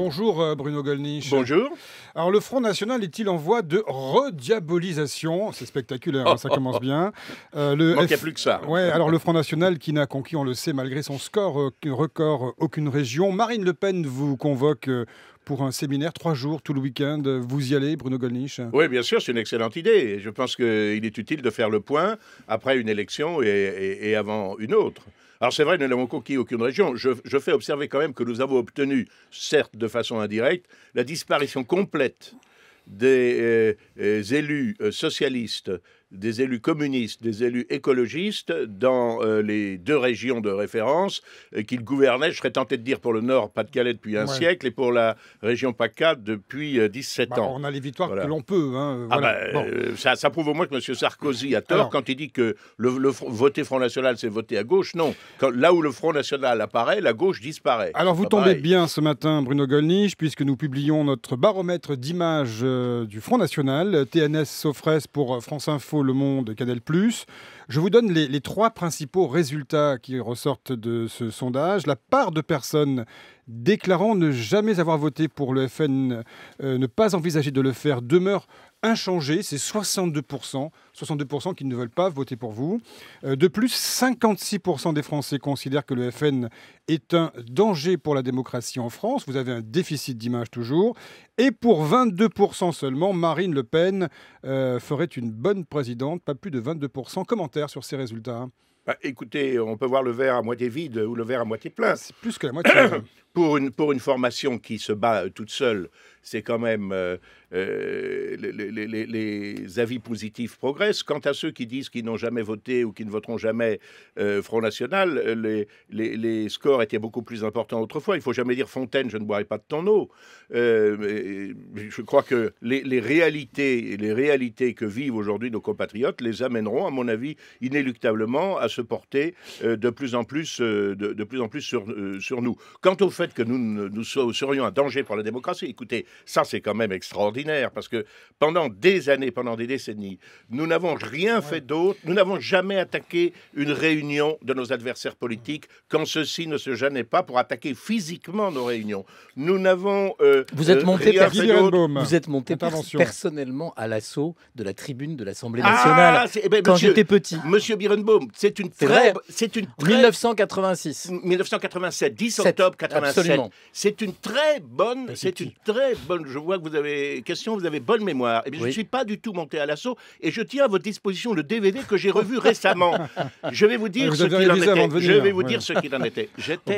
Bonjour Bruno Gollnisch. Bonjour. Alors le Front National est-il en voie de rediabolisation? C'est spectaculaire, ça commence bien. Manquait plus que ça. Ouais, alors le Front National qui n'a conquis, on le sait, malgré son score record, aucune région. Marine Le Pen vous convoque pour un séminaire, 3 jours, tout le week-end. Vous y allez, Bruno Gollnisch? Oui, bien sûr, c'est une excellente idée. Je pense qu'il est utile de faire le point après une élection et avant une autre. Alors c'est vrai, nous n'avons conquis aucune région. Je fais observer quand même que nous avons obtenu, certes de façon indirecte, la disparition complète des élus socialistes, des élus communistes, des élus écologistes dans les 2 régions de référence qu'ils gouvernaient, je serais tenté de dire pour le Nord, Pas-de-Calais depuis un siècle et pour la région PACA depuis 17 ans. On a les victoires Voilà. que l'on peut. Ça prouve au moins que M. Sarkozy a tort quand il dit que voter Front National, c'est voter à gauche. Non, là où le Front National apparaît, la gauche disparaît. Alors vous tombez bien ce matin, Bruno Gollnisch, puisque nous publions notre baromètre d'images du Front National, TNS Sofres pour France Info, Le Monde, Canal+. Je vous donne les 3 principaux résultats qui ressortent de ce sondage. La part de personnes déclarant ne jamais avoir voté pour le FN, ne pas envisager de le faire, demeure inchangée. C'est 62%. 62% qui ne veulent pas voter pour vous. De plus, 56% des Français considèrent que le FN est un danger pour la démocratie en France. Vous avez un déficit d'image toujours. Et pour 22% seulement, Marine Le Pen ferait une bonne présidente. Pas plus de 22%. Commentaires sur ces résultats. Écoutez, on peut voir le verre à moitié vide ou le verre à moitié plein. C'est plus que la moitié. Pour une formation qui se bat toute seule, c'est quand même les avis positifs progressent. Quant à ceux qui disent qu'ils n'ont jamais voté ou qui ne voteront jamais Front National, les scores étaient beaucoup plus importants autrefois. Il ne faut jamais dire Fontaine, je ne boirai pas de ton eau. Je crois que les réalités que vivent aujourd'hui nos compatriotes les amèneront, à mon avis, inéluctablement à se porter de plus en plus sur nous. Quant au fait que nous serions un danger pour la démocratie, écoutez, ça c'est quand même extraordinaire, parce que pendant des années, pendant des décennies, nous n'avons rien fait d'autre, nous n'avons jamais attaqué une réunion de nos adversaires politiques quand ceux-ci ne se gênaient pas pour attaquer physiquement nos réunions. Nous n'avons vous êtes monté personnellement à l'assaut de la tribune de l'Assemblée nationale quand j'étais petit. Monsieur Birenbaum, c'est une 1986. 1987, 10 octobre 87. Absolument. C'est une très bonne. Je vois que vous avez bonne mémoire. Et bien, je ne suis pas du tout monté à l'assaut et je tiens à votre disposition le DVD que j'ai revu récemment. Je vais vous dire ce qu'il en était. Je vais vous dire ce qu'il en était.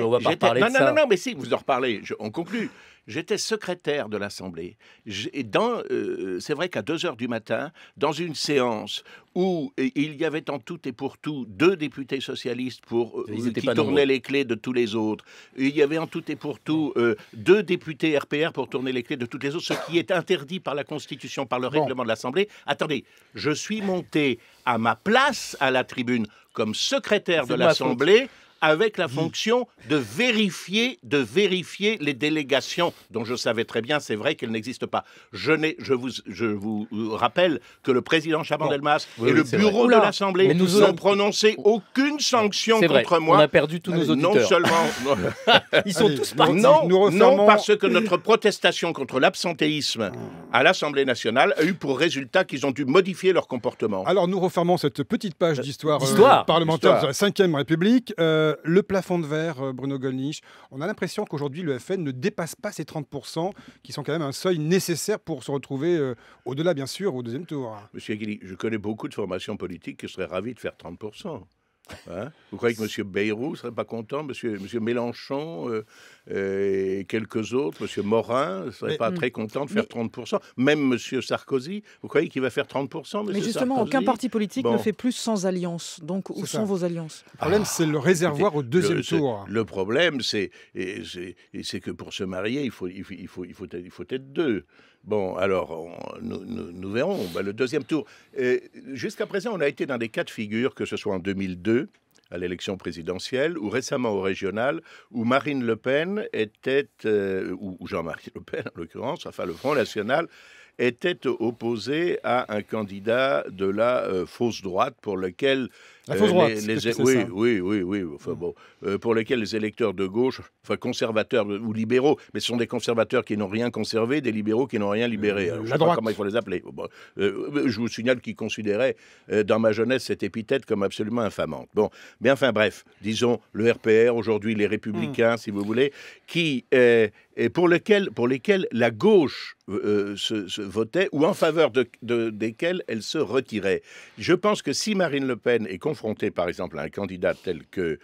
On va pas parler de ça. Non, mais si, vous en reparlez. On conclut. J'étais secrétaire de l'Assemblée. C'est vrai qu'à 2 heures du matin, dans une séance où il y avait en tout et pour tout 2 députés socialistes qui tournaient les clés de tous les autres, il y avait en tout et pour tout 2 députés RPR pour tourner les clés de toutes les autres, ce qui est interdit par la Constitution, par le règlement de l'Assemblée. Attendez, je suis monté à ma place à la tribune comme secrétaire de l'Assemblée, avec la fonction de vérifier les délégations dont je savais très bien, c'est vrai qu'elles n'existent pas. Je vous rappelle que le président Chaban-Delmas et le bureau de l'Assemblée n'ont prononcé aucune sanction contre moi. On a perdu tous nos auditeurs. Non seulement... Ils sont tous partis. Non, parce que notre protestation contre l'absentéisme à l'Assemblée nationale a eu pour résultat qu'ils ont dû modifier leur comportement. Alors nous refermons cette petite page d'histoire parlementaire de la Ve République. Le plafond de verre, Bruno Gollnisch, on a l'impression qu'aujourd'hui le FN ne dépasse pas ces 30% qui sont quand même un seuil nécessaire pour se retrouver au-delà, bien sûr, au 2e tour. Monsieur Guilly, je connais beaucoup de formations politiques qui seraient ravis de faire 30%. Vous croyez que M. Bayrou ne serait pas content, M. Mélenchon et quelques autres, M. Morin ne serait pas très content de faire 30%, même M. Sarkozy, vous croyez qu'il va faire 30%, Mais justement, Sarkozy aucun parti politique ne fait plus sans alliance. Donc, où sont vos alliances? Le problème, c'est le réservoir au 2e tour. Le problème, c'est que pour se marier, il faut être 2. Bon, alors, nous verrons. Le 2e tour. Jusqu'à présent, on a été dans des cas de figure, que ce soit en 2002, à l'élection présidentielle, ou récemment au régional, où Marine Le Pen était, ou Jean-Marie Le Pen en l'occurrence, enfin le Front National, était opposé à un candidat de la fausse droite pour lequel La fausse droite, oui. Enfin, bon, pour lesquels les électeurs de gauche, enfin conservateurs ou libéraux, mais ce sont des conservateurs qui n'ont rien conservé, des libéraux qui n'ont rien libéré. Alors, je ne sais pas comment il faut les appeler. Bon, je vous signale qu'ils considéraient dans ma jeunesse cette épithète comme absolument infamante. Bon, mais enfin bref, disons le RPR, aujourd'hui les Républicains, si vous voulez, qui... et pour lesquels la gauche se votait, ou en faveur desquels elle se retirait. Je pense que si Marine Le Pen est confrontée, par exemple, à un candidat tel que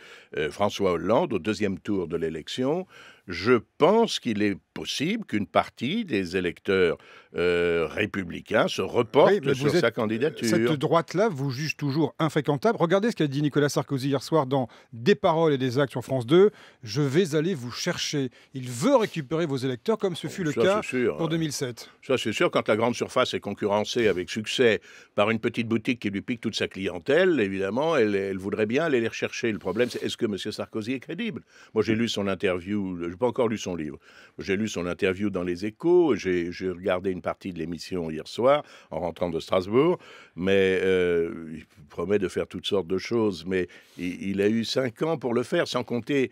François Hollande, au deuxième tour de l'élection, je pense qu'il est possible qu'une partie des électeurs républicains se reportent sur sa candidature. Cette droite-là vous juge toujours infréquentable. Regardez ce qu'a dit Nicolas Sarkozy hier soir dans Des paroles et des actes sur France 2. Je vais aller vous chercher. Il veut récupérer vos électeurs comme ce fut le cas pour 2007. Ça, c'est sûr. Quand la grande surface est concurrencée avec succès par une petite boutique qui lui pique toute sa clientèle, évidemment, elle voudrait bien aller les rechercher. Le problème, c'est est-ce que M. Sarkozy est crédible? Moi, j'ai lu son interview. Je n'ai pas encore lu son livre. J'ai lu son interview dans Les Échos. J'ai regardé une partie de l'émission hier soir en rentrant de Strasbourg. Mais il promet de faire toutes sortes de choses. Mais il a eu 5 ans pour le faire, sans compter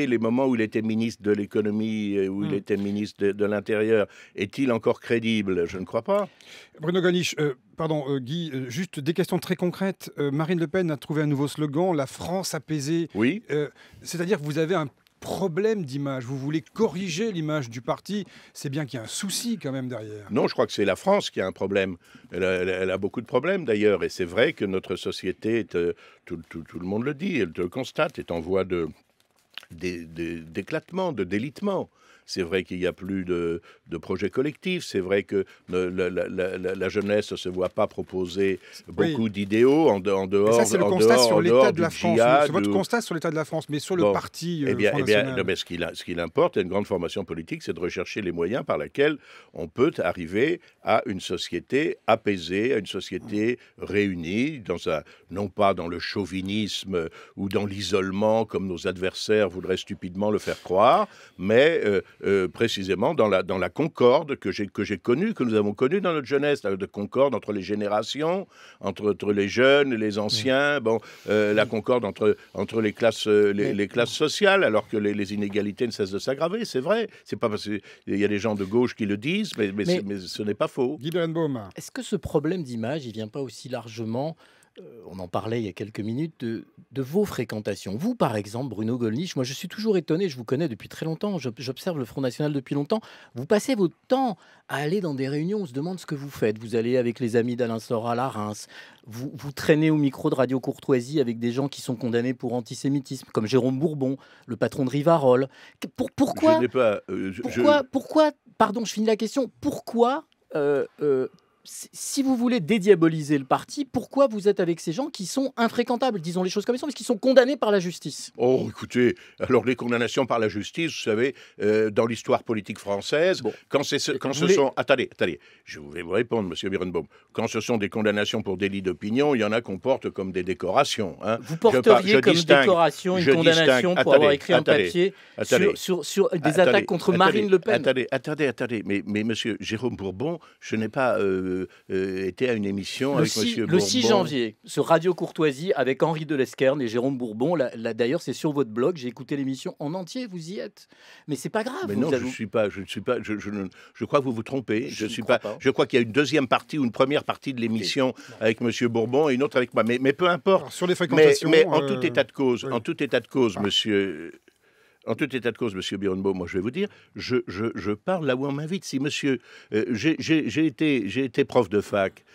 les moments où il était ministre de l'économie, où il était ministre de l'Intérieur. Est-il encore crédible? Je ne crois pas. Bruno Gollnisch, Guy, juste des questions très concrètes. Marine Le Pen a trouvé un nouveau slogan, la France apaisée. Oui. C'est-à-dire que vous avez un problème d'image, vous voulez corriger l'image du parti, c'est bien qu'il y a un souci quand même derrière. Non, je crois que c'est la France qui a un problème. Elle a beaucoup de problèmes d'ailleurs, et c'est vrai que notre société, tout le monde le dit, elle le constate, est en voie d'éclatement, de délitement. C'est vrai qu'il n'y a plus de projets collectifs. C'est vrai que la jeunesse ne se voit pas proposer beaucoup d'idéaux en dehors. Ça, c'est le constat sur l'état de la France. C'est votre constat sur l'état de la France, mais sur le parti Front National. Mais ce qu'il importe, à une grande formation politique, c'est de rechercher les moyens par lesquels on peut arriver à une société apaisée, à une société réunie, non pas dans le chauvinisme ou dans l'isolement, comme nos adversaires voudraient stupidement le faire croire, mais précisément dans la concorde que j'ai connue, que nous avons connue dans notre jeunesse, de concorde entre les générations, entre les jeunes et les anciens, la concorde entre les classes sociales, alors que les inégalités ne cessent de s'aggraver, c'est vrai. C'est pas parce qu'il y a des gens de gauche qui le disent, mais ce n'est pas faux. Guy Berenbaum. Est-ce que ce problème d'image, il vient pas aussi largement, on en parlait il y a quelques minutes, de vos fréquentations? Vous, par exemple, Bruno Gollnisch, moi je suis toujours étonné, je vous connais depuis très longtemps, j'observe le Front National depuis longtemps, vous passez votre temps à aller dans des réunions, on se demande ce que vous faites, vous allez avec les amis d'Alain Soral à Reims, vous traînez au micro de Radio Courtoisie avec des gens qui sont condamnés pour antisémitisme, comme Jérôme Bourbon, le patron de Rivarol. Pourquoi je n'ai pas, pourquoi, pardon, je finis la question, pourquoi si vous voulez dédiaboliser le parti, pourquoi vous êtes avec ces gens qui sont infréquentables, disons les choses comme elles sont, parce qu'ils sont condamnés par la justice? Oh, écoutez, alors les condamnations par la justice, vous savez, dans l'histoire politique française, Attendez, je vais vous répondre, monsieur Berenbaum. Quand ce sont des condamnations pour délit d'opinion, il y en a qu'on porte comme des décorations. Hein. Vous porteriez comme décoration une condamnation pour avoir écrit un papier sur des attaques contre Marine Le Pen? Attendez, mais monsieur Jérôme Bourbon, je n'ai pas... était à une émission avec monsieur Bourbon. Le 6 janvier, sur Radio Courtoisie, avec Henri Delesquerne et Jérôme Bourbon. Là, d'ailleurs, c'est sur votre blog. J'ai écouté l'émission en entier. Vous y êtes. Mais c'est pas grave. Mais non, je ne suis pas. Je crois que vous vous trompez. Je crois qu'il y a une deuxième partie ou une première partie de l'émission avec monsieur Bourbon et une autre avec moi. Mais peu importe. Alors, sur les fréquentations. Mais en tout état de cause, monsieur. En tout état de cause, monsieur Berenbaum, moi je vais vous dire, je parle là où on m'invite. Si monsieur, j'ai été prof de fac.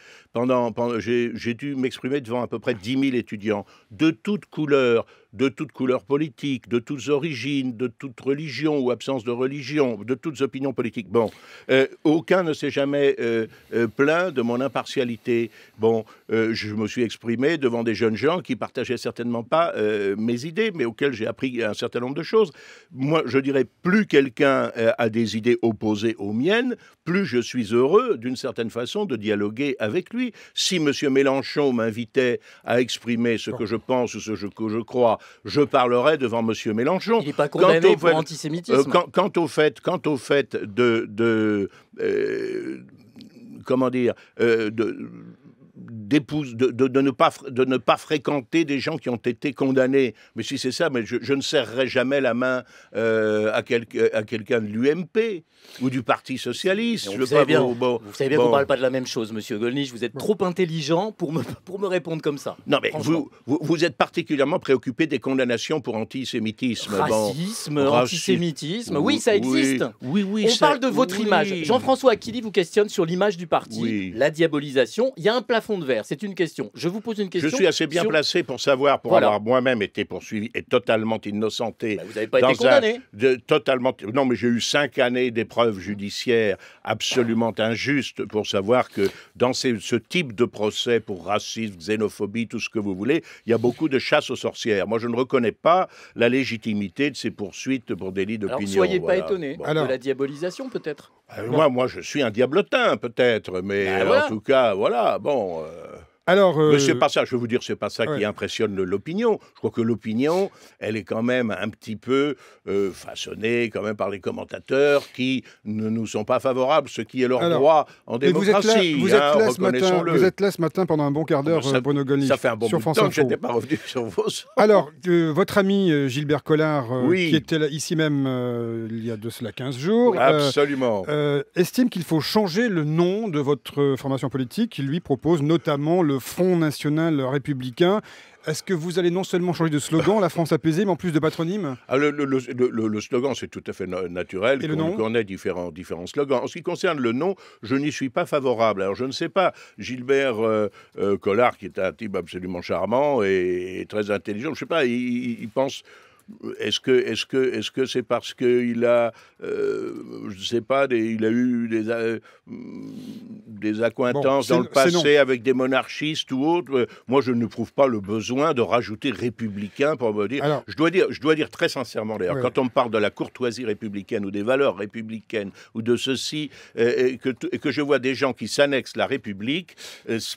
J'ai dû m'exprimer devant à peu près 10 000 étudiants de toutes couleurs politiques, de toutes origines, de toute religion ou absence de religion, de toutes opinions politiques. Bon, aucun ne s'est jamais plaint de mon impartialité. Bon, je me suis exprimé devant des jeunes gens qui partageaient certainement pas mes idées, mais auxquels j'ai appris un certain nombre de choses. Moi, je dirais, plus quelqu'un a des idées opposées aux miennes, plus je suis heureux, d'une certaine façon, de dialoguer avec lui. Si M. Mélenchon m'invitait à exprimer ce que je pense ou ce que je crois, je parlerai devant M. Mélenchon. Il n'est pas condamné pour antisémitisme. Quant au fait de ne pas fréquenter des gens qui ont été condamnés. Mais si c'est ça, mais je ne serrerai jamais la main à quelqu'un de l'UMP ou du Parti Socialiste. Vous savez bien qu'on ne parle pas de la même chose, monsieur Gollnisch. Vous êtes trop intelligent pour me répondre comme ça. Non, mais vous êtes particulièrement préoccupé des condamnations pour antisémitisme. Racisme, antisémitisme, oui, ça existe. Oui, on parle de votre image. Jean-François Aquili vous questionne sur l'image du parti, la diabolisation. Il y a un plafond de verre, c'est une question. Je vous pose une question. Je suis assez bien placé pour savoir, avoir moi-même été poursuivi et totalement innocenté. Vous n'avez pas été condamné. Non, mais j'ai eu 5 années d'épreuves judiciaires absolument injustes pour savoir que dans ce type de procès pour racisme, xénophobie, tout ce que vous voulez, il y a beaucoup de chasse aux sorcières. Moi, je ne reconnais pas la légitimité de ces poursuites pour délit d'opinion. Alors, soyez pas étonné de la diabolisation, peut-être. Moi, je suis un diablotin, peut-être, mais en tout cas, voilà, bon... Mais c'est pas ça, je vais vous dire, c'est pas ça qui impressionne l'opinion. Je crois que l'opinion, elle est quand même un petit peu façonnée quand même par les commentateurs qui ne nous sont pas favorables, ce qui est leur droit en démocratie. Vous êtes là ce matin pendant un bon quart d'heure, Bruno Gollnisch. Ça fait un bon bout de temps que je n'étais pas revenu sur vos... Alors, votre ami Gilbert Collard, qui était là, ici même il y a de cela 15 jours, absolument, estime qu'il faut changer le nom de votre formation politique. Il lui propose notamment le Front National Républicain. Est-ce que vous allez non seulement changer de slogan, la France apaisée, mais en plus de patronyme? Le slogan, c'est tout à fait naturel. Et le nom? qu'on ait différents slogans. En ce qui concerne le nom, je n'y suis pas favorable. Alors, je ne sais pas, Gilbert Collard, qui est un type absolument charmant et très intelligent, je ne sais pas, il pense... Est-ce que c'est parce qu'il a, je sais pas, il a eu des accointances dans le passé avec des monarchistes ou autres? Moi, je ne trouve pas le besoin de rajouter républicain pour me dire. Alors, je dois dire très sincèrement, d'ailleurs, quand on me parle de la courtoisie républicaine ou des valeurs républicaines ou de ceci, et que je vois des gens qui s'annexent la République,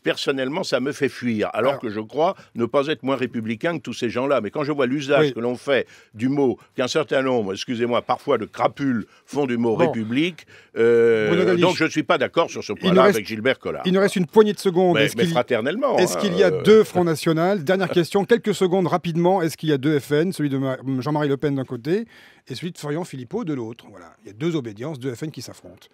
personnellement, ça me fait fuir. Alors que je crois ne pas être moins républicain que tous ces gens-là. Mais quand je vois l'usage que l'on fait du mot, qu'un certain nombre, excusez-moi, parfois de crapules font du mot République, donc je ne suis pas d'accord sur ce point-là avec Gilbert Collard. Il nous reste une poignée de secondes. Mais fraternellement. Est-ce qu'il y a deux Fronts National? Dernière question, quelques secondes rapidement. Est-ce qu'il y a deux FN, celui de Jean-Marie Le Pen d'un côté et celui de Florian Philippot de l'autre? Voilà, il y a deux obédiences, deux FN qui s'affrontent.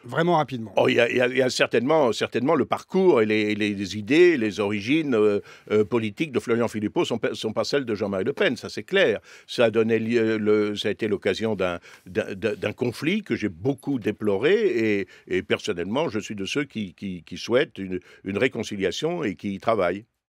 Vraiment rapidement. Il y a certainement le parcours et les idées, les origines politiques de Florian Philippot sont pas celles de Jean-Marie Le Pen, ça c'est clair. Ça a été l'occasion d'un conflit que j'ai beaucoup déploré et personnellement je suis de ceux qui souhaitent une réconciliation et qui y travaillent.